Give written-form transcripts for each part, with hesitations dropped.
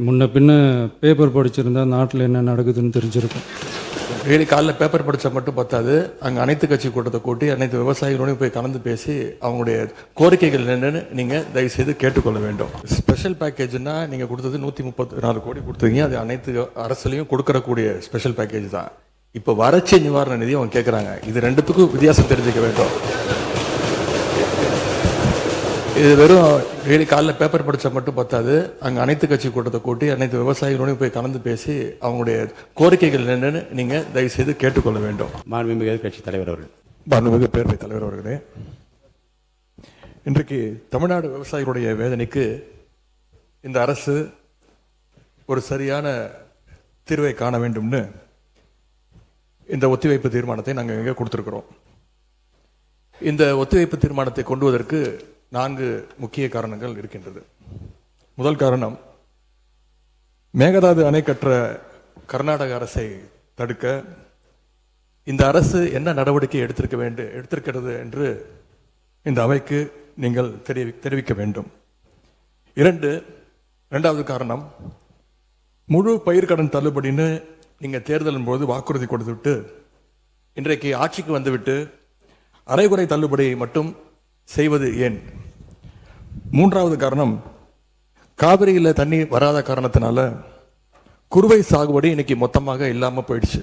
முன்ன பின்ன பேப்பர் படிச்சிருந்தா நாட்டில் என்ன நடக்குதுன்னு தெரிஞ்சிருக்கும். டெய்லி காலைல பேப்பர் படித்தா மட்டும் பத்தாது, அங்கே அனைத்து கட்சி கூட்டத்தை கூட்டி அனைத்து விவசாயிகளோடையும் போய் கலந்து பேசி அவங்களுடைய கோரிக்கைகள் என்னென்னு நீங்கள் தயவுசெய்து கேட்டுக்கொள்ள வேண்டும். ஸ்பெஷல் பேக்கேஜ்னா நீங்கள் கொடுத்தது 134 கோடி கொடுத்தீங்க, அது அனைத்து அரசுலையும் கொடுக்கறக்கூடிய ஸ்பெஷல் பேக்கேஜ் தான். இப்போ வறட்சி நிவாரண நிதி அவங்க கேட்குறாங்க. இது ரெண்டுத்துக்கும் வித்தியாசம் தெரிஞ்சுக்க வேண்டும். இது வெறும் டெய்லி காலைல பேப்பர் படித்தா மட்டும் பத்தாது, அங்கே அனைத்து கட்சி கூட்டத்தை கூட்டி அனைத்து விவசாயிகளோடையும் போய் கலந்து பேசி அவங்களுடைய கோரிக்கைகள் என்னென்னு நீங்கள் தயவுசெய்து கேட்டுக்கொள்ள வேண்டும். மாண்புமிகு கட்சி தலைவர் அவர்கள். மாண்புமிகு பேரவைத் தலைவர் அவர்களே, இன்றைக்கு தமிழ்நாடு விவசாயிகளுடைய வேதனைக்கு இந்த அரசு ஒரு சரியான தீர்வை காண வேண்டும்னு இந்த ஒத்திவைப்பு தீர்மானத்தை நாங்கள் இங்கே கொடுத்துருக்குறோம். இந்த ஒத்திவைப்பு தீர்மானத்தை கொண்டு வருவதற்கு 4 முக்கிய காரணங்கள் இருக்கின்றது. முதல் காரணம், மேகதாது அணை கட்டுற கர்நாடக அரசை தடுக்க இந்த அரசு என்ன நடவடிக்கை எடுத்திருக்கிறது என்று இந்த அவைக்கு நீங்கள் தெரிவிக்க வேண்டும். இரண்டாவது காரணம், முழு பயிர்க்கடன் தள்ளுபடின்னு நீங்கள் தேர்தலின் போது வாக்குறுதி கொடுத்துவிட்டு இன்றைக்கு ஆட்சிக்கு வந்துவிட்டு அரைகுறை தள்ளுபடி மட்டும் செய்வது ஏன்? மூன்றாவது காரணம், காவிரியில் தண்ணி வராத காரணத்தினால குறுவை சாகுபடி இன்னைக்கு மொத்தமாக இல்லாமல் போயிடுச்சு.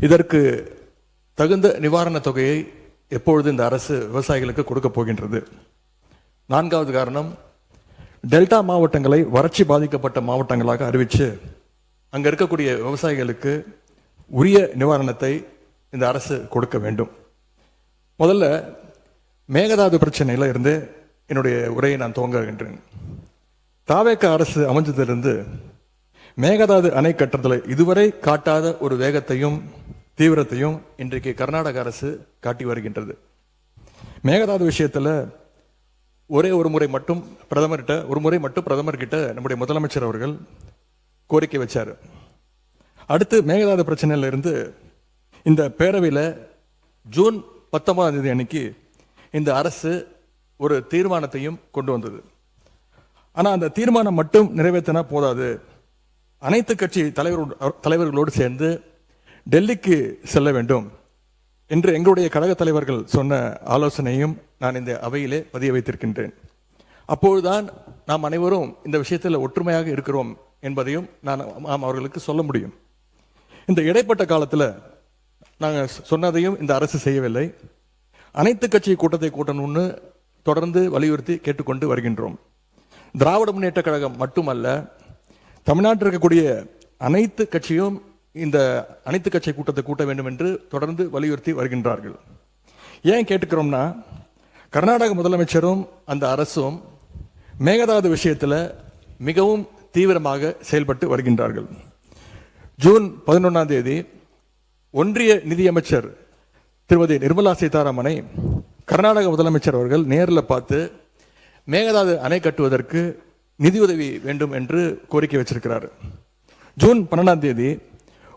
இதற்கு தகுந்த நிவாரண தொகையை எப்பொழுது இந்த அரசு விவசாயிகளுக்கு கொடுக்க போகின்றது? நான்காவது காரணம், டெல்டா மாவட்டங்களை வறட்சி பாதிக்கப்பட்ட மாவட்டங்களாக அறிவித்து அங்கே இருக்கக்கூடிய விவசாயிகளுக்கு உரிய நிவாரணத்தை இந்த அரசு கொடுக்க வேண்டும். முதல்ல மேகதாது பிரச்சனையில் இருந்து என்னுடைய உரையை நான் துவங்குகின்றேன். தாவேக அரசு அமைஞ்சதிலிருந்து மேகதாது அணை கட்டுறதில் இதுவரை காட்டாத ஒரு வேகத்தையும் தீவிரத்தையும் இன்றைக்கு கர்நாடக அரசு காட்டி வருகின்றது. மேகதாது விஷயத்தில் ஒரு முறை மட்டும் பிரதமர்கிட்ட நம்முடைய முதலமைச்சர் அவர்கள் கோரிக்கை வச்சார். அடுத்து மேகதாது பிரச்சனையில இருந்து இந்த பேரவையில் ஜூன் 19 அன்னைக்கு இந்த அரசு ஒரு தீர்மானத்தையும் கொண்டு வந்தது. ஆனால் அந்த தீர்மானம் மட்டும் நிறைவேற்றினா போதாது, அனைத்து கட்சி தலைவர்களோடு சேர்ந்து டெல்லிக்கு செல்ல வேண்டும் என்று எங்களுடைய கழக தலைவர்கள் சொன்ன ஆலோசனையும் நான் இந்த அவையிலே பதிய வைத்திருக்கின்றேன். அப்பொழுதுதான் நாம் அனைவரும் இந்த விஷயத்தில் ஒற்றுமையாக இருக்கிறோம் என்பதையும் நாம் அவர்களுக்கு சொல்ல முடியும். இந்த இடைப்பட்ட காலத்தில் நாங்கள் சொன்னதையும் இந்த அரசு செய்யவில்லை. அனைத்து கட்சி கூட்டத்தை கூட்டணும்னு தொடர்ந்து வலியுறுத்தி கேட்டுக்கொண்டு வருகின்றோம். திராவிட முன்னேற்ற கழகம் மட்டுமல்ல, தமிழ்நாட்டில் இருக்கக்கூடிய அனைத்து கட்சியும் இந்த அனைத்து கட்சி கூட்டத்தை கூட்ட வேண்டும் என்று தொடர்ந்து வலியுறுத்தி வருகின்றார்கள். ஏன் கேட்டுக்கிறோம்னா, கர்நாடக முதலமைச்சரும் அந்த அரசும் மேகதாது விஷயத்தில் மிகவும் தீவிரமாக செயல்பட்டு வருகின்றார்கள். ஜூன் 11 ஒன்றிய நிதியமைச்சர் திருமதி நிர்மலா சீதாராமனை கர்நாடக முதலமைச்சர் அவர்கள் நேரில் பார்த்து மேகதாது அணை கட்டுவதற்கு நிதியுதவி வேண்டும் என்று கோரிக்கை வச்சிருக்கிறார். ஜூன் 12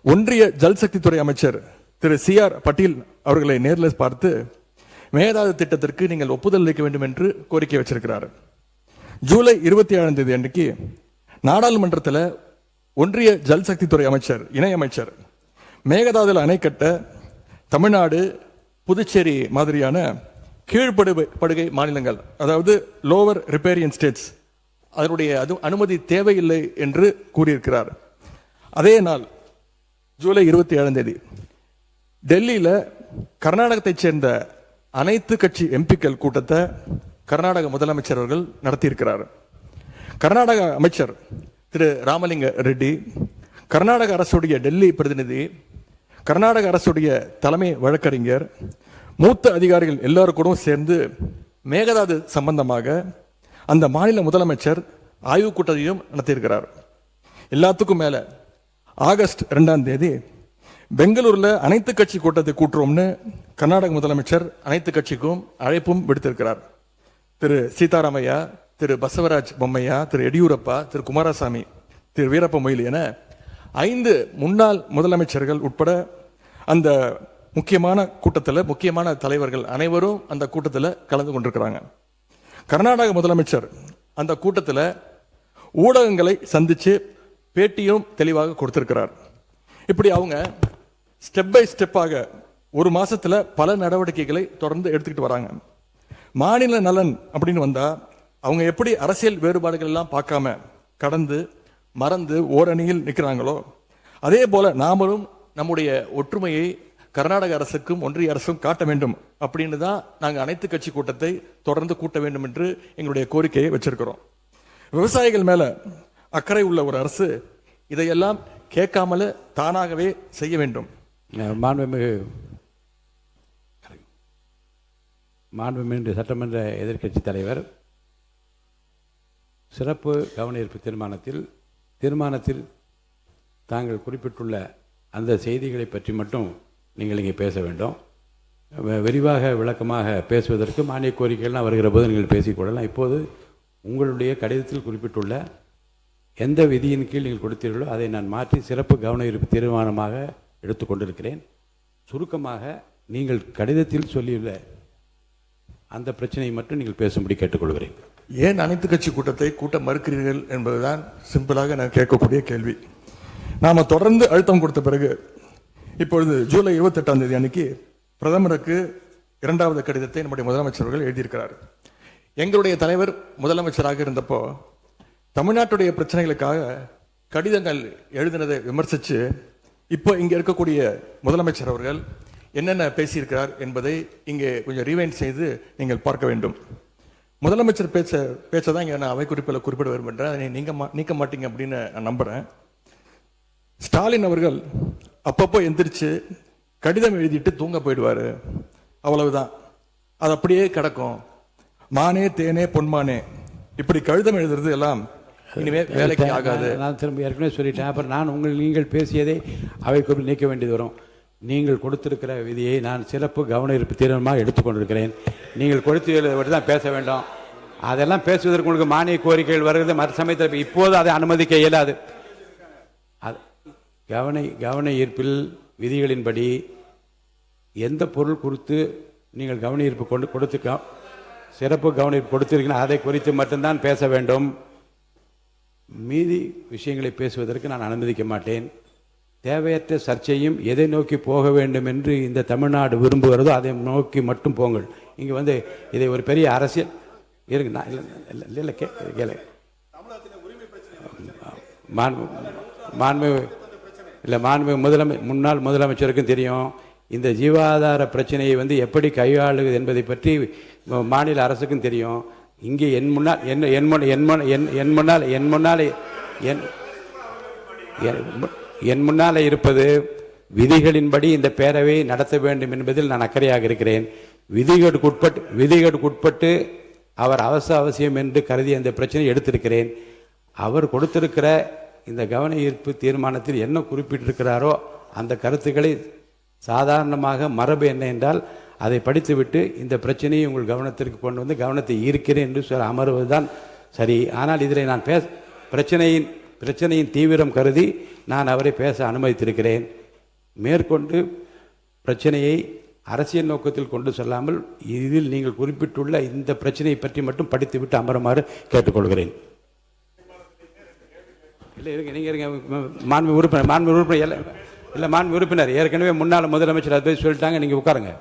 ஒன்றிய ஜல்சக்தி துறை அமைச்சர் திரு CR பட்டீல் அவர்களை நேரில் பார்த்து மேகதாது திட்டத்திற்கு நீங்கள் ஒப்புதல் அளிக்க வேண்டும் என்று கோரிக்கை வச்சிருக்கிறார். ஜூலை 27 அன்றைக்கு நாடாளுமன்றத்தில் ஒன்றிய ஜல்சக்தி துறை அமைச்சர் இணையமைச்சர் மேகதாதுல அணை கட்ட தமிழ்நாடு, புதுச்சேரி மாதிரியான கீழ்ப்படுகை மாநிலங்கள், அதாவது லோவர் ரிப்பேரியன் ஸ்டேட்ஸ், அதனுடைய அனுமதி தேவையில்லை என்று கூறியிருக்கிறார். அதே நாள் ஜூலை 27 டெல்லியில் கர்நாடகத்தைச் சேர்ந்த அனைத்து கட்சி எம்பிக்கள் கூட்டத்தை கர்நாடக முதலமைச்சர் அவர்கள் நடத்தியிருக்கிறார். கர்நாடக அமைச்சர் திரு ராமலிங்க ரெட்டி, கர்நாடக அரசுடைய டெல்லி பிரதிநிதி, கர்நாடக அரசுடைய தலைமை வழக்கறிஞர், மூத்த அதிகாரிகள் எல்லாரும் கூட சேர்ந்து மேகதாது சம்பந்தமாக அந்த மாநில முதலமைச்சர் ஆய்வுக் கூட்டத்தையும் நடத்தியிருக்கிறார். எல்லாத்துக்கும் மேலே ஆகஸ்ட் 2 பெங்களூரில் அனைத்து கட்சி கூட்டத்தை கூட்டுறோம்னு கர்நாடக முதலமைச்சர் அனைத்து கட்சிக்கும் அழைப்பும் விடுத்திருக்கிறார். திரு சீதாராமையா, திரு பசவராஜ் பொம்மையா, திரு எடியூரப்பா, திரு குமாரசாமி, திரு வீரப்ப மொய்லி என 5 முன்னாள் முதலமைச்சர்கள் உட்பட அந்த முக்கியமான கூட்டத்தில் முக்கியமான தலைவர்கள் அனைவரும் அந்த கூட்டத்தில் கலந்து கொண்டிருக்கிறாங்க. கர்நாடக முதலமைச்சர் அந்த கூட்டத்தில் ஊடகங்களை சந்தித்து பேட்டியும் தெளிவாக கொடுத்திருக்கிறார். இப்படி அவங்க ஸ்டெப் பை ஸ்டெப்பாக ஒரு மாசத்துல பல நடவடிக்கைகளை தொடர்ந்து எடுத்துக்கிட்டு வராங்க. மாநில நலன் அப்படின்னு வந்தா அவங்க எப்படி அரசியல் வேறுபாடுகள் எல்லாம் பார்க்காம கடந்து மறந்து ஓரணியில் நிற்கிறாங்களோ அதே போல நாமளும் நம்முடைய ஒற்றுமையை கர்நாடக அரசுக்கும் ஒன்றிய அரசும் காட்ட வேண்டும் அப்படின்னு தான் நாங்கள் அனைத்து கட்சி கூட்டத்தை தொடர்ந்து கூட்ட வேண்டும் என்று எங்களுடைய கோரிக்கையை வச்சிருக்கிறோம். விவசாயிகள் மேல அக்கறை உள்ள ஒரு அரசு இதையெல்லாம் கேட்காமல தானாகவே செய்ய வேண்டும். மாண்புமிகு சட்டமன்ற எதிர்க்கட்சி தலைவர் சிறப்பு கவன ஈர்ப்பு தீர்மானத்தில் தாங்கள் குறிப்பிட்டுள்ள அந்த செய்திகளை பற்றி மட்டும் நீங்கள் இங்கே பேச வேண்டும். விரிவாக விளக்கமாக பேசுவதற்கு மானிய கோரிக்கைகள்லாம் வருகிற போது நீங்கள் பேசிக்கொள்ளலாம். இப்போது உங்களுடைய கடிதத்தில் குறிப்பிட்டுள்ள எந்த விதியின் கீழ் நீங்கள் கொடுத்தீர்களோ அதை நான் மாற்றி சிறப்பு கவன ஈர்ப்பு தீர்மானமாக எடுத்துக்கொண்டிருக்கிறேன். சுருக்கமாக நீங்கள் கடிதத்தில் சொல்லியுள்ள அந்த பிரச்சனையை மட்டும் நீங்கள் பேசும்படி கேட்டுக்கொள்கிறேன். ஏன் அனைத்து கட்சி கூட்டத்தை கூட்ட மறுக்கிறீர்கள் என்பதுதான் சிம்பிளாக நான் கேட்கக்கூடிய கேள்வி. நாம தொடர்ந்து அழுத்தம் கொடுத்த பிறகு இப்பொழுது ஜூலை 28ஆம் தேதி அன்னைக்கு பிரதமருக்கு 2வது கடிதத்தை நம்முடைய முதலமைச்சர்கள் எழுதியிருக்கிறார். எங்களுடைய தலைவர் முதலமைச்சராக இருந்தப்போ தமிழ்நாட்டுடைய பிரச்சனைகளுக்காக கடிதங்கள் எழுதினதை விமர்சித்து இப்போ இங்க இருக்கக்கூடிய முதலமைச்சர் அவர்கள் என்னென்ன பேசியிருக்கிறார் என்பதை இங்கே கொஞ்சம் ரீவைண்ட் செய்து நீங்கள் பார்க்க வேண்டும். முதலமைச்சர் பேச்சதான் இங்கே நான் அவை குறிப்பில் குறிப்பிட விரும்புகிறேன். அதை நீக்க மாட்டீங்க அப்படின்னு நான் நம்புறேன். ஸ்டாலின் அவர்கள் அப்பப்போ எந்திரிச்சு கடிதம் எழுதிட்டு தூங்க போயிடுவாரு, அவ்வளவுதான், அது அப்படியே கிடக்கும். மானே தேனே பொன்மானே இப்படி கடிதம் எழுதுறது எல்லாம் இனிமே வேலைக்கு ஆகாது. நான் திரும்ப ஏற்கனவே சொல்லிட்டேன். அப்புறம் நீங்கள் பேசியதை அவை குறிப்பில் நீக்க வேண்டியது வரும். நீங்கள் கொடுத்திருக்கிற விதியை நான் சிறப்பு கவன ஈர்ப்பு தீர்மானமாக எடுத்துக்கொண்டிருக்கிறேன். நீங்கள் கொடுத்து தான் பேச வேண்டும். அதெல்லாம் பேசுவதற்கு உங்களுக்கு மானிய கோரிக்கைகள் வருகிறது. மற்ற சமயத்தில் இப்போது அதை அனுமதிக்க இயலாது. கவன ஈர்ப்பில் விதிகளின்படி எந்த பொருள் குறித்து நீங்கள் கவன ஈர்ப்பு கொடுத்து சிறப்பு கவன ஈர்ப்பு கொடுத்திருக்கீங்க அதை குறித்து மட்டும்தான் பேச வேண்டும். மீதி விஷயங்களை பேசுவதற்கு நான் அனுமதிக்க மாட்டேன். தேவையற்ற சர்ச்சையும் எதை நோக்கி போக வேண்டும் என்று இந்த தமிழ்நாடு விரும்புகிறதோ அதை நோக்கி மட்டும் போங்கள். இங்கே இதை ஒரு பெரிய அரசியல் இருக்கு. நான் இல்லை கேளு முன்னாள் முதலமைச்சருக்கும் தெரியும் இந்த ஜீவாதார பிரச்சனையை எப்படி கையாளுவது என்பதை பற்றி மாநில அரசுக்கும் தெரியும். இங்கே என் முன்னாலே இருப்பது விதிகளின்படி இந்த பேரவையை நடத்த வேண்டும் என்பதில் நான் அக்கறையாக இருக்கிறேன். விதிகளுக்குட்பட்டு அவர் அவசியம் என்று கருதி அந்த பிரச்சனையை எடுத்திருக்கிறேன். அவர் கொடுத்திருக்கிற இந்த கவன ஈர்ப்பு தீர்மானத்தில் என்ன குறிப்பிட்டிருக்கிறாரோ அந்த கருத்துக்களை சாதாரணமாக மரபு என்ன என்றால் அதை படித்துவிட்டு இந்த பிரச்சனையை உங்கள் கவனத்திற்கு கொண்டு வந்து கவனத்தை ஈர்க்கிறேன் என்று சொல்ல அமர்வதுதான் சரி. ஆனால் இதில் நான் பிரச்சனையின் தீவிரம் கருதி நான் அவரை பேச அனுமதித்திருக்கிறேன். மேற்கொண்டு பிரச்சனையை அரசியல் நோக்கத்தில் கொண்டு செல்லாமல் இதில் நீங்கள் குறிப்பிட்டுள்ள இந்த பிரச்சனையை பற்றி மட்டும் படித்துவிட்டு அமருமாறு கேட்டுக்கொள்கிறேன். இல்லை இருங்க, நீங்கள் இருங்க. மாண்பு உறுப்பினர் ஏற்கனவே முன்னாள் முதலமைச்சர் அதை சொல்லிட்டாங்க, நீங்கள் உட்காருங்க.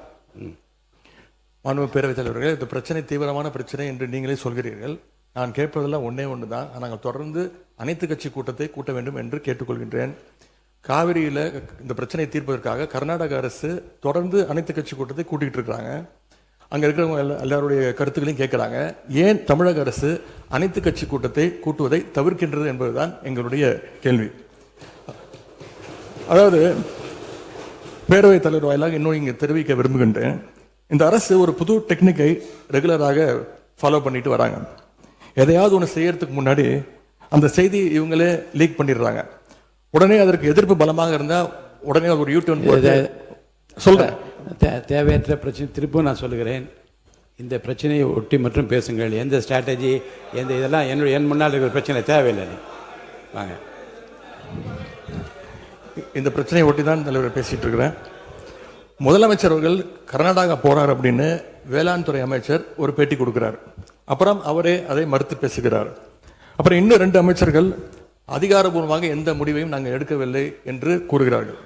மாண்பு பேரவைத் தலைவர்கள், இந்த பிரச்சனை தீவிரமான பிரச்சனை என்று நீங்களே சொல்கிறீர்கள். நான் கேட்பதெல்லாம் ஒன்று தான். நாங்கள் தொடர்ந்து அனைத்து கட்சி கூட்டத்தை கூட்ட வேண்டும் என்று கேட்டுக்கொள்கின்றேன். காவிரியில் இந்த பிரச்சனையை தீர்ப்பதற்காக கர்நாடக அரசு தொடர்ந்து அனைத்து கட்சி கூட்டத்தை கூட்டிகிட்டு இருக்கிறாங்க. அங்கே இருக்கிறவங்க எல்லாருடைய கருத்துக்களையும் கேட்குறாங்க. ஏன் தமிழக அரசு அனைத்து கட்சி கூட்டத்தை கூட்டுவதை தவிர்க்கின்றது என்பதுதான் எங்களுடைய கேள்வி. அதாவது பேரவைத் தலைவர் வாயிலாக இன்னும் இங்கே தெரிவிக்க விரும்புகின்றேன். இந்த அரசு ஒரு புது டெக்னிக்கை ரெகுலராக ஃபாலோ பண்ணிட்டு வராங்க. எதையாவது ஒன்று செய்யறதுக்கு முன்னாடி அந்த செய்தி இவங்களே லீக் பண்ணிடுறாங்க. உடனே அதற்கு எதிர்ப்பு பலமாக இருந்தால் உடனே ஒரு யூடியூன் சொல்றேன். தேவையற்ற பிரச்சனை திருப்பும் நான் சொல்லுகிறேன். இந்த பிரச்சனையை ஒட்டி மற்றும் பேசுங்கள். எந்த ஸ்ட்ராட்டஜி இதெல்லாம் என் முன்னால் இருக்கிற பிரச்சனை தேவையில்லை. வாங்க, இந்த பிரச்சனையை ஒட்டி தான் தலைவர் பேசிட்டு இருக்கிறேன். முதலமைச்சர் அவர்கள் கர்நாடகா போறார் அப்படின்னு வேளாண் துறை அமைச்சர் ஒரு பேட்டி கொடுக்கிறார். அப்புறம் அவரே அதை மறுத்து பேசுகிறார். அப்புறம் இன்னும் 2 அமைச்சர்கள் அதிகாரபூர்வமாக எந்த முடிவையும் நாங்கள் எடுக்கவில்லை என்று கூறுகிறார்கள்.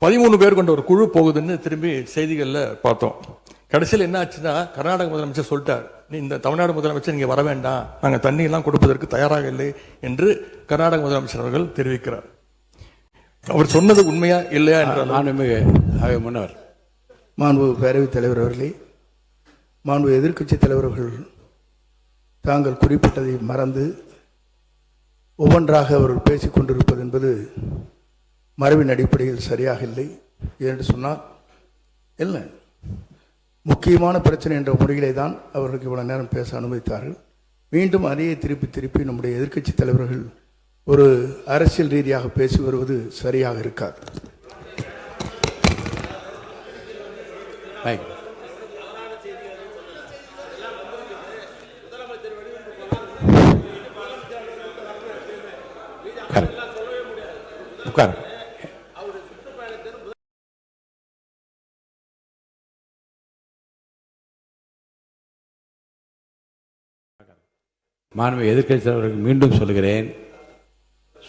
13 பேர் கொண்ட ஒரு குழு போகுதுன்னு திரும்பி செய்திகளில் பார்த்தோம். கடைசியில் என்ன ஆச்சுன்னா, கர்நாடக முதலமைச்சர் சொல்லிட்டார், நீ இந்த தமிழ்நாடு முதலமைச்சர் இங்கே வர வேண்டாம், நாங்கள் தண்ணியெல்லாம் கொடுப்பதற்கு தயாராக இல்லை என்று கர்நாடக முதலமைச்சர் அவர்கள் தெரிவிக்கிறார். அவர் சொன்னது உண்மையா இல்லையா என்றால் முன்னவர் மாண்பு பேரவைத் தலைவர் அவர்களே, மாண்பு எதிர்க்கட்சி தலைவர்கள் தாங்கள் குறிப்பிட்டதை மறந்து ஒவ்வொன்றாக அவர்கள் பேசிக் கொண்டிருப்பது என்பது மரபின் அடிப்படையில் சரியாக இல்லை. என்று சொன்னால் என்ன முக்கியமான பிரச்சனை என்ற முறையிலே தான் அவர்களுக்கு இவ்வளவு நேரம் பேச அனுமதித்தார்கள். மீண்டும் அதையே திருப்பி நம்முடைய எதிர்க்கட்சி தலைவர்கள் ஒரு அரசியல் ரீதியாக பேசி வருவது சரியாக இருக்காது. உட்கார். மாண்பு எதிர்க்கட்சி தலைவர்களுக்கு மீண்டும் சொல்கிறேன்,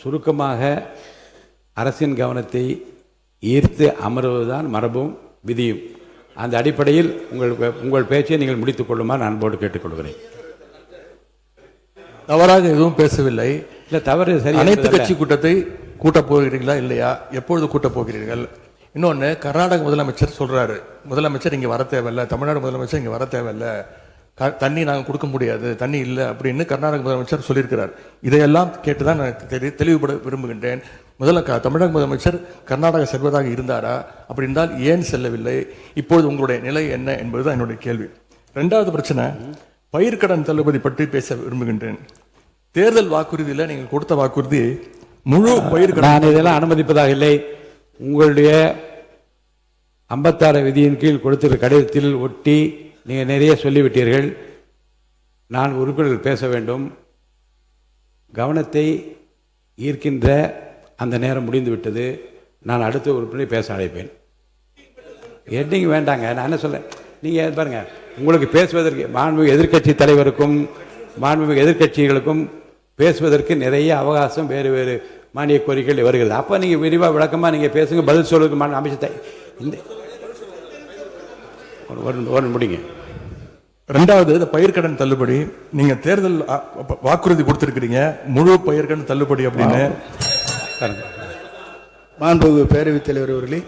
சுருக்கமாக அரசின் கவனத்தை ஈர்த்து அமர்வதுதான் மரபும் விதியும். அந்த அடிப்படையில் உங்கள் பேச்சை நீங்கள் முடித்துக் கொள்ளுமாறு அன்போடு கேட்டுக்கொள்கிறேன். தவறாக எதுவும் பேசவில்லை. இல்லை, தவறு சரி. அனைத்து கட்சி கூட்டத்தை கூட்டப் போகிறீர்களா இல்லையா, எப்பொழுது கூட்டப் போகிறீர்கள்? இன்னொன்று, கர்நாடக முதலமைச்சர் சொல்றாரு, முதலமைச்சர் இங்கே வர தேவையில்லை, தமிழ்நாடு முதலமைச்சர் இங்கே வர தேவையில்லை, தண்ணி நாங்கள் கொடுக்க முடியாது, தண்ணி இல்லை அப்படின்னு கர்நாடக முதலமைச்சர் சொல்லியிருக்கிறார். இதையெல்லாம் கேட்டுதான் நான் தெளிவுபட விரும்புகின்றேன். முதல்ல தமிழக முதலமைச்சர் கர்நாடகா செல்வதாக இருந்தாரா? அப்படி இருந்தால் ஏன் செல்லவில்லை? இப்பொழுது உங்களுடைய நிலை என்ன என்பதுதான் என்னுடைய கேள்வி. 2வது பிரச்சனை, பயிர்க்கடன் தள்ளுபடி பற்றி பேச விரும்புகின்றேன். தேர்தல் வாக்குறுதியில் நீங்கள் கொடுத்த வாக்குறுதி முழு பயிர்க்கடன். நான் இதெல்லாம் அனுமதிப்பதாக இல்லை. உங்களுடைய 56 விதியின் கீழ் கொடுத்திருக்கிற கடிதத்தில் ஒட்டி நீங்கள் நிறைய சொல்லிவிட்டீர்கள். நான் உறுப்பினர்கள் பேச வேண்டும். கவனத்தை ஈர்க்கின்ற அந்த நேரம் முடிந்து விட்டது. நான் அடுத்த உறுப்பினரை பேச அழைப்பேன். ஹெட்டிங் வேண்டாங்க. நான் என்ன சொல்ல, நீங்கள் பாருங்க, உங்களுக்கு பேசுவதற்கு மாண்புமிகு எதிர்க்கட்சி தலைவருக்கும் மாண்புமிகு எதிர்க்கட்சிகளுக்கும் பேசுவதற்கு நிறைய அவகாசம் வேறு வேறு மானிய கோரிக்கைகள் வருகிறது. அப்போ நீங்கள் விரிவாக விளக்கமாக நீங்கள் பேசுங்க, பதில் சொல்வதற்கு அமைச்சத்தை இந்த ஒரு முடிங்க. 2வது, இந்த பயிர்க்கடன் தள்ளுபடி நீங்க தேர்தல் வாக்குறுதி கொடுத்திருக்கிறீங்க, முழு பயிர்க்கடன் தள்ளுபடி அப்படின்னு. மாண்பு பேரவைத் தலைவர் அவர்களே,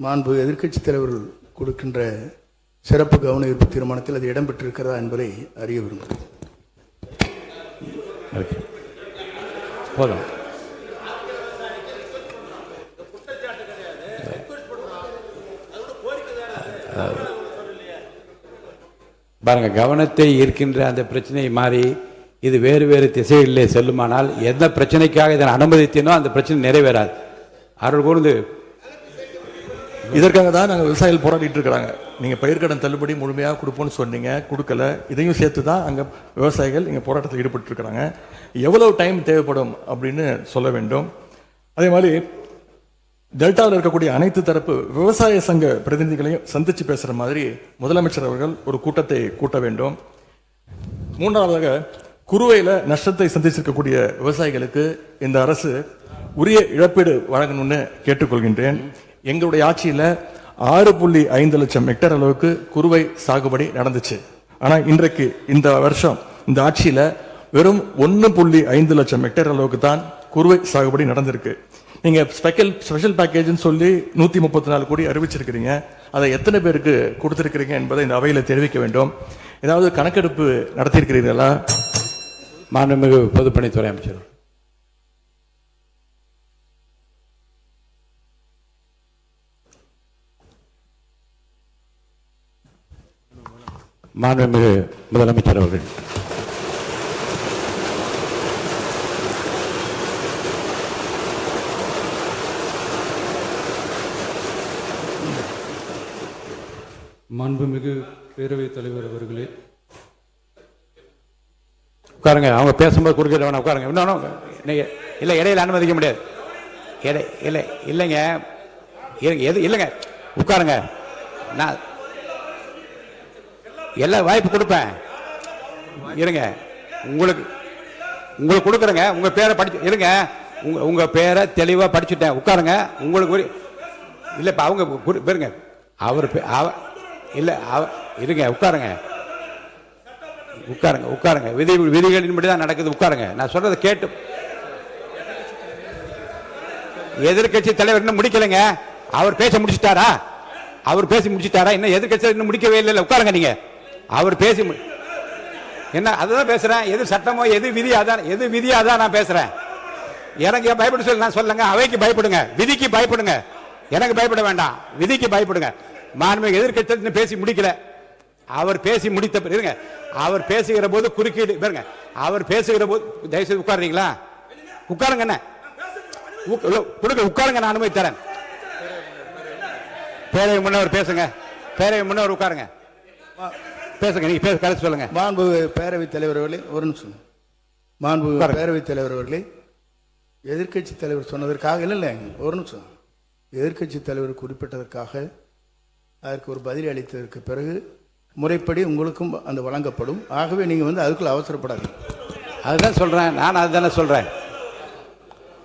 மாண்பு எதிர்க்கட்சி தலைவர்கள் கொடுக்கின்ற சிறப்பு கவன ஈர்ப்பு தீர்மானத்தில் அது இடம்பெற்றிருக்கிறதா என்பதை அறிய விரும்புகிறேன். போதும். பாருங்க, கவனத்தை ஈர்க்கின்ற அந்த பிரச்சனை மாறி இது வேறு வேறு திசைகளிலே செல்லுமானால் எந்த பிரச்சனைக்காக இதை அனுமதித்தேனோ அந்த பிரச்சனை நிறைவேறாது. அருள் கூர்ந்து இதற்காக தான் நாங்கள் விவசாயிகள் போராடிட்டு இருக்கிறாங்க. நீங்கள் பயிர்க்கடன் தள்ளுபடி முழுமையாக கொடுப்போம்னு சொன்னீங்க, கொடுக்கல. இதையும் சேர்த்து தான் அங்கே விவசாயிகள் இங்கே போராட்டத்தில் ஈடுபட்டு இருக்கிறாங்க. எவ்வளவு டைம் தேவைப்படும் அப்படின்னு சொல்ல வேண்டும். அதே மாதிரி டெல்டாவில் இருக்கக்கூடிய அனைத்து தரப்பு விவசாய சங்க பிரதிநிதிகளையும் சந்திச்சு பேசுற மாதிரி முதலமைச்சர் அவர்கள் ஒரு கூட்டத்தை கூட்ட வேண்டும். 3வதாக, குறுவையில் நஷ்டத்தை சந்திச்சிருக்கக்கூடிய விவசாயிகளுக்கு இந்த அரசு உரிய இழப்பீடு வழங்கணும்னு கேட்டுக்கொள்கின்றேன். எங்களுடைய ஆட்சியில் 6.5 லட்சம் ஹெக்டேர் அளவுக்கு குறுவை சாகுபடி நடந்துச்சு. ஆனால் இன்றைக்கு இந்த வருஷம் இந்த ஆட்சியில் வெறும் 1.5 லட்சம் ஹெக்டேர் அளவுக்கு தான் குறுவை சாகுபடி நடந்திருக்கு. நீங்க ஸ்பெஷல் பேக்கேஜ்னு சொல்லி 134 கோடி அறிவிச்சிருக்கிறீங்க. அதை எத்தனை பேருக்கு கொடுத்திருக்கிறீங்க என்பதை இந்த அவையில் தெரிவிக்க வேண்டும். ஏதாவது கணக்கெடுப்பு நடத்தியிருக்கிறீர்களா? மாண்புமிகு பொதுப்பணித்துறை அமைச்சர். மாண்புமிகு முதலமைச்சர் அவர்கள். மாண்புமிகு பேரவைத் தலைவர் அவர்களே, உட்காருங்க. அவங்க பேசும்போது குறுக்கிட வேணாம், உட்காருங்க. இன்னொன்று நீங்கள் இல்லை, இடையில அனுமதிக்க முடியாது. இல்லை இல்லைங்க, இல்லைங்க, உட்காருங்க. நான் எல்லா வாய்ப்பு கொடுப்பேன். இருங்க, உங்களுக்கு உங்களுக்கு கொடுக்குறேங்க. உங்க பேரை படிச்சு இருங்க. உங்க பேரை தெளிவா படிச்சுட்டேன். உட்காருங்க. உங்களுக்கு இல்ல இப்ப அவங்க பாருங்க. அவர் இல்ல இருங்க. உட்காருங்க. உட்காருங்க. உட்காருங்க. விதிகளின்படி தான் நடக்குது. உட்காருங்க. நான் சொல்றதை கேட்டு. எதிர்கட்சி தலைவர் இன்னும் முடிக்கலைங்க. அவர் பேச முடிச்சிட்டாரா? அவர் பேசி முடிச்சிட்டாரா? இன்னும் எதிர்கட்சி இன்னும் முடிக்கவே இல்லை. உட்காருங்க. நீங்க அவர் பேசி என்ன அதுதான் பேசுறேன். எது சட்டமோ எது விதி அதான், எது விதியோ அதான் நான் பேசுறேன். எனக்கு பயப்பட சொல்லி நான் சொல்லுங்க. அவைக்கு பயப்படுங்க, விதிக்கு பயப்படுங்க. எனக்கு பயப்பட வேண்டாம், விதிக்கு பயப்படுங்க. மாண்புமிகு எதிர்க்கட்சி பேசி முடிக்கல. அவர் பேசி முடித்த இருங்க. அவர் பேசுகிற போது குறுக்கீடு பாருங்க. அவர் பேசுகிற போது தயவுசெய்து உட்காருறீங்களா? உட்காருங்க. என்ன கொடுங்க. உட்காருங்க. நான் அனுமதி தரேன். பேரவை முன்னவர் பேசுங்க. பேரவை முன்னவர் உட்காருங்க. பேசுங்க. நீங்க பேச கருத்து சொல்லுங்க. மாண்பு பேரவைத் தலைவர் அவர்களே, ஒரு நிமிஷம். மாண்பு பேரவைத் தலைவர் அவர்களே, எதிர்க்கட்சி தலைவர் சொன்னதற்காக இல்லை, ஒரு நிமிஷம். எதிர்க்கட்சி தலைவர் குறிப்பிட்டதற்காக அதற்கு ஒரு பதில் அளித்ததற்கு பிறகு முறைப்படி உங்களுக்கும் அந்த வழங்கப்படும். ஆகவே நீங்கள் அதுக்குள்ள அவசரப்படாதீங்க. அதுதான் சொல்றேன். நான் அதுதானே சொல்றேன்.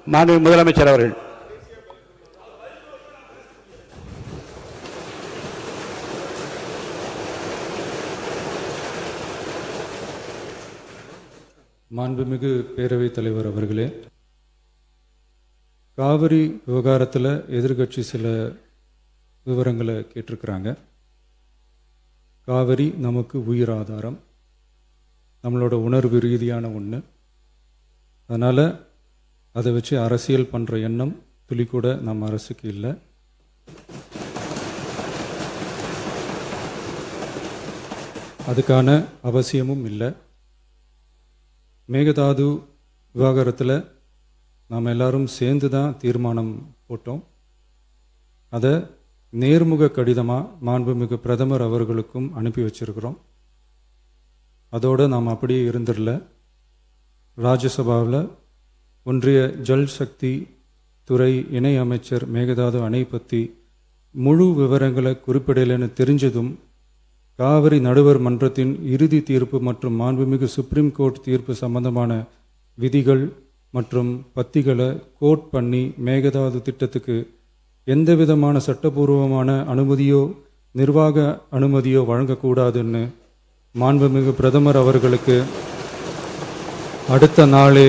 மாண்புமிகு முதலமைச்சர் அவர்கள். மாண்புமிகு பேரவைத் தலைவர் அவர்களே, காவிரி விவகாரத்தில் எதிர்கட்சி சில விவரங்களை கேட்டிருக்கிறாங்க. காவிரி நமக்கு உயிர் ஆதாரம், நம்மளோட உணர்வு ரீதியான ஒன்று. அதனால் அதை வச்சு அரசியல் பண்ணுற எண்ணம் துளி கூட நம்ம அரசுக்கு இல்லை. அதுக்கான அவசியமும் இல்லை. மேகதாது விவகாரத்தில் நாம் எல்லாரும் சேர்ந்து தான் தீர்மானம் போட்டோம். அதை நேர்முக கடிதமாக மாண்புமிகு பிரதமர் அவர்களுக்கும் அனுப்பி வச்சிருக்கிறோம். அதோடு நாம் அப்படியே இருந்துடல. ராஜ்யசபாவில் ஒன்றிய ஜல் சக்தி துறை இணை அமைச்சர் மேகதாது அணை பற்றி முழு விவரங்களை குறிப்பிடலைன்னு தெரிஞ்சதும் காவிரி நடுவர் மன்றத்தின் இறுதி தீர்ப்பு மற்றும் மாண்புமிகு சுப்ரீம் கோர்ட் தீர்ப்பு சம்பந்தமான விதிகள் மற்றும் பத்திகளை கோட் பண்ணி மேகதாது திட்டத்துக்கு எந்த விதமான சட்டபூர்வமான அனுமதியோ நிர்வாக அனுமதியோ வழங்கக்கூடாதுன்னு மாண்புமிகு பிரதமர் அவர்களுக்கு அடுத்த நாளே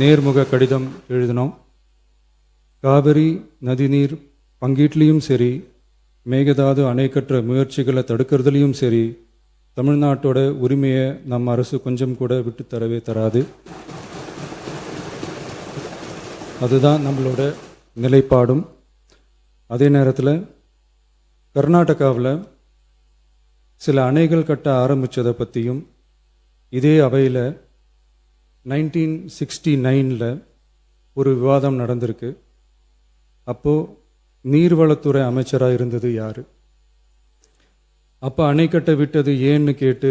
நேர்முக கடிதம் எழுதினோம். காவிரி நதிநீர் பங்கீட்லேயும் சரி, மேகதாது அணை கட்டுற முயற்சிகளை தடுக்கிறதுலையும் சரி, தமிழ்நாட்டோட உரிமையை நம்ம அரசு கொஞ்சம் கூட விட்டு தரவே தராது. அதுதான் நம்மளோட நிலைப்பாடும். அதே நேரத்தில் கர்நாடகாவில் சில அணைகள் கட்ட ஆரம்பித்ததை பற்றியும் இதே அவையில் 1969 ஒரு விவாதம் நடந்திருக்கு. அப்போது நீர்வளத்துறை அமைச்சராக இருந்தது யார்? அப்போ அணை கட்ட விட்டது ஏன்னு கேட்டு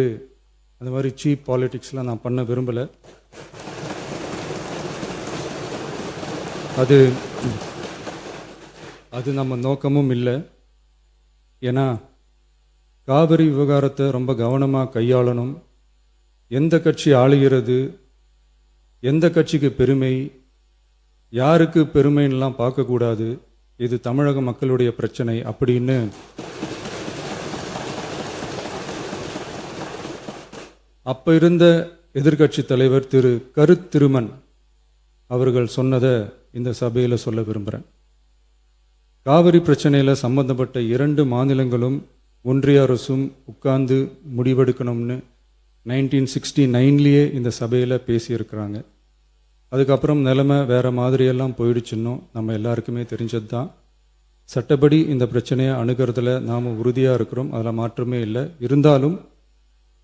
அந்த மாதிரி சீப் பாலிட்டிக்ஸ்லாம் நான் பண்ண விரும்பலை. அது நம்ம நோக்கமும் இல்லை. ஏன்னா காவிரி விவகாரத்தை ரொம்ப கவனமாக கையாளணும். எந்த கட்சி ஆளுகிறது, எந்த கட்சிக்கு பெருமை, யாருக்கு பெருமைன்னெலாம் பார்க்கக்கூடாது. இது தமிழக மக்களுடைய பிரச்சனை அப்படின்னு அப்போ இருந்த எதிர்க்கட்சி தலைவர் திரு கருத்திருமன் அவர்கள் சொன்னதை இந்த சபையில் சொல்ல விரும்புகிறேன். காவிரி பிரச்சனையில் சம்பந்தப்பட்ட 2 மாநிலங்களும் ஒன்றிய அரசும் உட்கார்ந்து முடிவெடுக்கணும்னு 1969 இந்த சபையில் பேசியிருக்கிறாங்க. அதுக்கப்புறம் நிலைமை வேறு மாதிரியெல்லாம் போயிடுச்சுன்னும் நம்ம எல்லாருக்குமே தெரிஞ்சது தான். சட்டப்படி இந்த பிரச்சனையை அணுகிறதுல நாம் உறுதியாக இருக்கிறோம், அதில் மாற்றமே இல்லை. இருந்தாலும்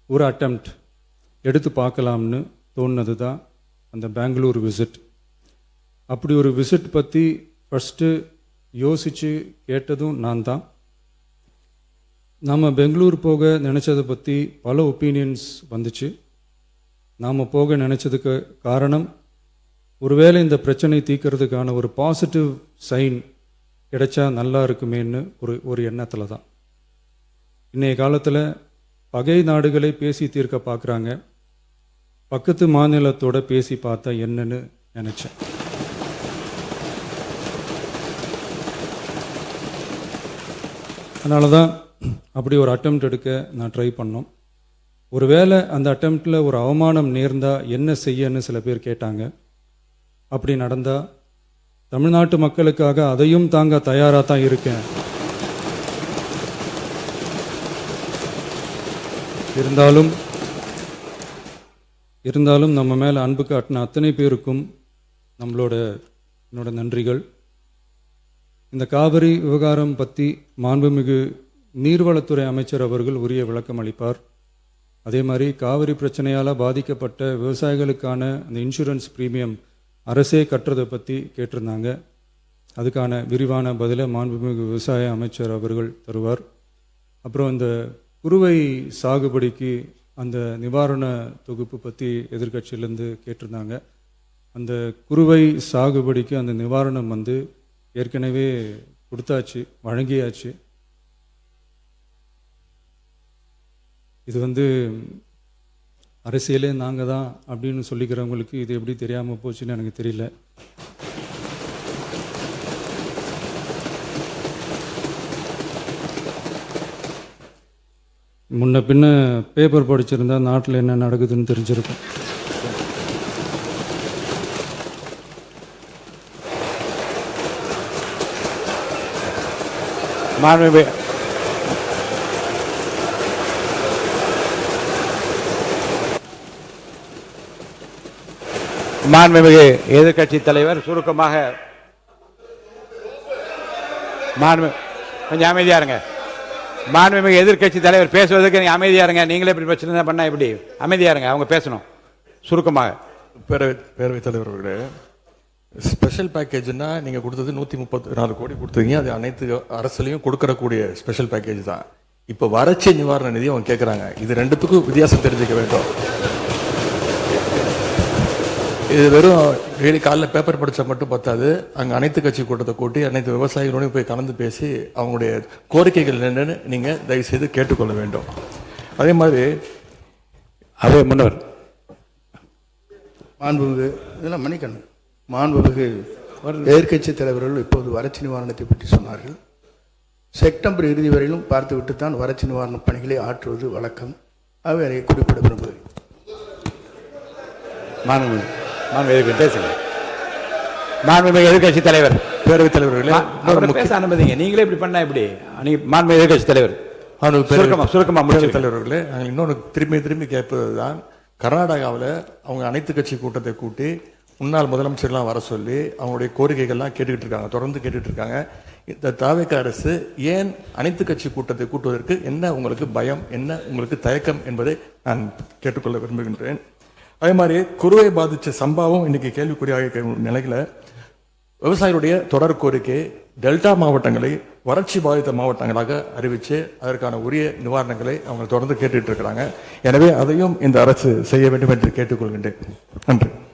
ஒரு அட்டெம்ப்ட் எடுத்து பார்க்கலாம்னு தோணுனது தான் அந்த பெங்களூர் விசிட். அப்படி ஒரு விசிட் பற்றி ஃபஸ்ட்டு யோசித்து கேட்டதும் நான் தான். நாம் பெங்களூர் போக நினச்சதை பற்றி பல ஒப்பீனியன்ஸ் வந்துச்சு. நாம் போக நினச்சதுக்கு காரணம், ஒருவேளை இந்த பிரச்சனை தீர்க்கறதுக்கான ஒரு பாசிட்டிவ் சைன் கிடைச்சா நல்லா இருக்குமேன்னு ஒரு எண்ணத்தில் தான். இன்றைய காலத்தில் பகை நாடுகளை பேசி தீர்க்க பார்க்குறாங்க. பக்கத்து மாநிலத்தோட பேசி பார்த்தா என்னன்னு நினச்சேன். அதனால தான் அப்படி ஒரு அட்டெம்ப்ட் எடுக்க நான் ட்ரை பண்ணோம். ஒருவேளை அந்த அட்டெம்ப்டில் ஒரு அவமானம் நேர்ந்தால் என்ன செய்யன்னு சில பேர் கேட்டாங்க. அப்படி நடந்தால் தமிழ்நாட்டு மக்களுக்காக அதையும் தாங்க தயாராக தான் இருக்கேன். இருந்தாலும் நம்ம மேலே அன்பு காட்டின அத்தனை பேருக்கும் என்னோட நன்றிகள். இந்த காவிரி விவகாரம் பற்றி மாண்புமிகு நீர்வளத்துறை அமைச்சர் அவர்கள் உரிய விளக்கம் அளிப்பார். அதே மாதிரி காவிரி பிரச்சனையால் பாதிக்கப்பட்ட விவசாயிகளுக்கான அந்த இன்சூரன்ஸ் ப்ரீமியம் அரசே கட்டுறதை பற்றி கேட்டிருந்தாங்க. அதுக்கான விரிவான பதிலை மாண்புமிகு விவசாய அமைச்சர் அவர்கள் தருவார். அப்புறம் இந்த குறுவை சாகுபடிக்கு அந்த நிவாரண தொகுப்பு பற்றி எதிர்க்கட்சியிலேருந்து கேட்டிருந்தாங்க. அந்த குறுவை சாகுபடிக்கு அந்த நிவாரணம் ஏற்கனவே கொடுத்தாச்சு, வழங்கியாச்சு. இது அரசியலே நாங்கள் தான் அப்படின்னு சொல்லிக்கிறவங்களுக்கு இது எப்படி தெரியாமல் போச்சுன்னு எனக்கு தெரியல. முன்ன பின்ன பேப்பர் படிச்சிருந்தா நாட்டில் என்ன நடக்குதுன்னு தெரிஞ்சிருக்கும். மாண்புமிகு எதிர்க்கட்சி தலைவர் சுருக்கமாக கொஞ்சம் அமைதியா இருங்க. மாண்புமிகு எதிர்க்கட்சி தலைவர் பேசுவதற்கு நீங்க அமைதியா இருங்க. நீங்களே இப்படி பிரச்சனை பண்ணா எப்படி? அமைதியா இருங்க, அவங்க பேசணும் சுருக்கமாக. பேரவைத் தலைவர் அவர்களே, ஸ்பெஷல் பேக்கேஜ்னா நீங்கள் கொடுத்தது 134 கோடி கொடுத்தீங்க. அது அனைத்து அரசுலையும் கொடுக்கறக்கூடிய ஸ்பெஷல் பேக்கேஜ் தான். இப்போ வறட்சி நிவாரண நிதி அவங்க கேட்குறாங்க. இது ரெண்டுத்துக்கும் வித்தியாசம் தெரிஞ்சுக்க வேண்டும். இது வெறும் டெய்லி காலைல பேப்பர் படித்தா மட்டும் பத்தாது. அங்கே அனைத்து கட்சி கூட்டத்தை கூட்டி அனைத்து விவசாயிகளோடையும் போய் கலந்து பேசி அவங்களுடைய கோரிக்கைகள் என்னன்னு நீங்கள் தயவுசெய்து கேட்டுக்கொள்ள வேண்டும். அதே மாதிரி முன்னவர் மாண்புமிகு இதெல்லாம் மன்னிக்கணும். மாண்புமிகு எதிர்க்கட்சி தலைவர்கள் இப்போது வறட்சி நிவாரணத்தை பற்றி சொன்னார்கள். செப்டம்பர் இறுதி வரையிலும் பார்த்துவிட்டு தான் வறட்சி நிவாரண பணிகளை ஆற்றுவது வழக்கம். அவை அதை குறிப்பிட விரும்புகிறேன். எதிர்கட்சி தலைவர், பேரவைத் தலைவர்களே, பேச அனுமதிங்க. நீங்களே இப்படி பண்ணா எப்படி? மாண்புமிகு எதிர்கட்சி தலைவர் சுருக்கமா முடிச்ச தலைவர்களே, நாங்கள் இன்னொன்று திரும்பி கேட்பதுதான், கர்நாடகாவில் அவங்க அனைத்து கட்சி கூட்டத்தை கூட்டி முன்னாள் முதலமைச்சர்லாம் வர சொல்லி அவங்களுடைய கோரிக்கைகள்லாம் கேட்டுக்கிட்டு இருக்காங்க, தொடர்ந்து கேட்டுட்டு இருக்காங்க. இந்த தாவேக அரசு ஏன் அனைத்து கட்சி கூட்டத்தை கூட்டுவதற்கு என்ன உங்களுக்கு பயம், என்ன உங்களுக்கு தயக்கம் என்பதை நான் கேட்டுக்கொள்ள விரும்புகின்றேன். அதே மாதிரி குறுவை பாதித்த சம்பவம் இன்னைக்கு கேள்விக்குறியாக நிலையில விவசாயிகளுடைய தொடர் கோரிக்கை டெல்டா மாவட்டங்களை வறட்சி பாதித்த மாவட்டங்களாக அறிவித்து அதற்கான உரிய நிவாரணங்களை அவங்க தொடர்ந்து கேட்டுட்டு இருக்கிறாங்க. எனவே அதையும் இந்த அரசு செய்ய வேண்டும் என்று கேட்டுக்கொள்கின்றேன். நன்றி.